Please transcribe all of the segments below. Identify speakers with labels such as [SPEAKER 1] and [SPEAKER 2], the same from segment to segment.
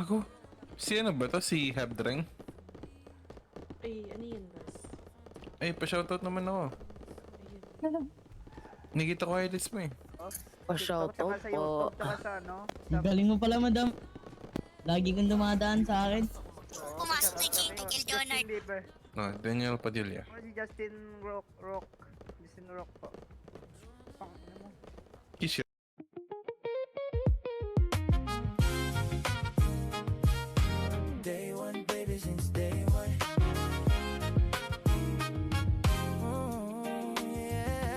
[SPEAKER 1] Gago. Si ano ba to? Si Habdreng?
[SPEAKER 2] Ay, ano yan, boss?
[SPEAKER 1] Ay, pa-shoutout naman ako.
[SPEAKER 2] Ayun.
[SPEAKER 1] Nakita ko highlights mo eh.
[SPEAKER 3] Pa-shoutout
[SPEAKER 4] Tsaka sa
[SPEAKER 3] po.
[SPEAKER 4] YouTube, tsaka sa ano.
[SPEAKER 5] Ang galing mo pala, madam. Lagi kang dumadaan sa akin.
[SPEAKER 6] Pumasok na kay Kil Jonard.
[SPEAKER 4] Justin Bieber.
[SPEAKER 1] No, Daniel Padilla.
[SPEAKER 4] Si Justin Rock. Justin Rock po. Pang, ano mo?
[SPEAKER 1] Kiss you.
[SPEAKER 7] Day one, baby, since day one. Yeah.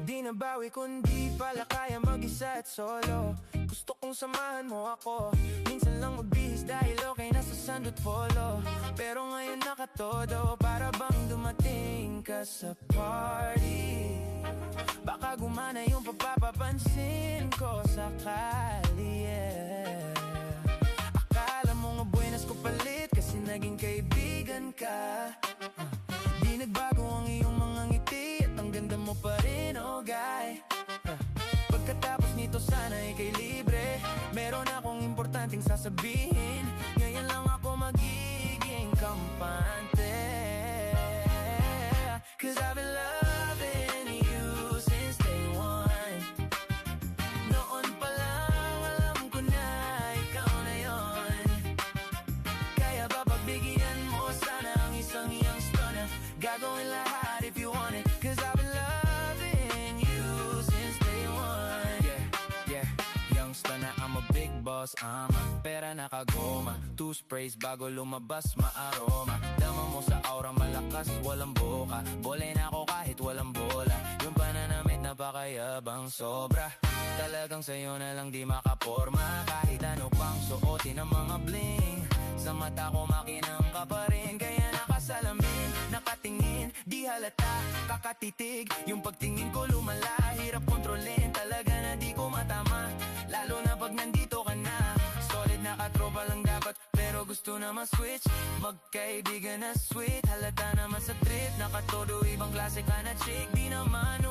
[SPEAKER 7] Di nabawi kundi pala kaya mag-isa at solo. Gusto kong samahan mo ako. Minsan lang magbihis dahil okay na sa sandot polo. Pero ngayon nakatodo, para bang dumating ka sa party. Baka gumana yung pagpapapansin ko sakali, yeah. Akala mo nga buenas ko palit kasi naging kaibigan ka. Di nagbago ang iyong mga ngiti at ang ganda mo pa rin, oh guy. Pagkatapos nito sana ika'y libre. Meron akong importanteng sasabihin. Ngayon lang ako magiging kampante. Cause I've been loving you since day one. Noon pa lang alam ko na ikaw na yon. Kaya ba pagbigyan mo sana ang isang youngster na gagawin lahat if you want it. Cause I've been loving you since day one. Yeah, youngster na I'm a big boss, pera nakagoma. Two sprays bago lumabas maaroma. Dama mo sa aura malakas, walang boka. Bole na ako kahit walang bola. Yung pananamit napakayabang sobra. Talagang sa'yo na lang di makaporma. Kahit ano pang suotin ng mga bling. Sa mata ko makinang ka pa rin. Kaya nakasalamin, nakatingin, di halata, kakatitig. Yung pagtingin ko lumala, hirap kontrolin. Talaga na di ko matama, lalo na pag nandito ka na. Solid na katropa lang dapat, pero gusto na ma-switch. Magkaibigan na sweet, halata naman sa trip. Nakatodo ibang klase ka na chick, di naman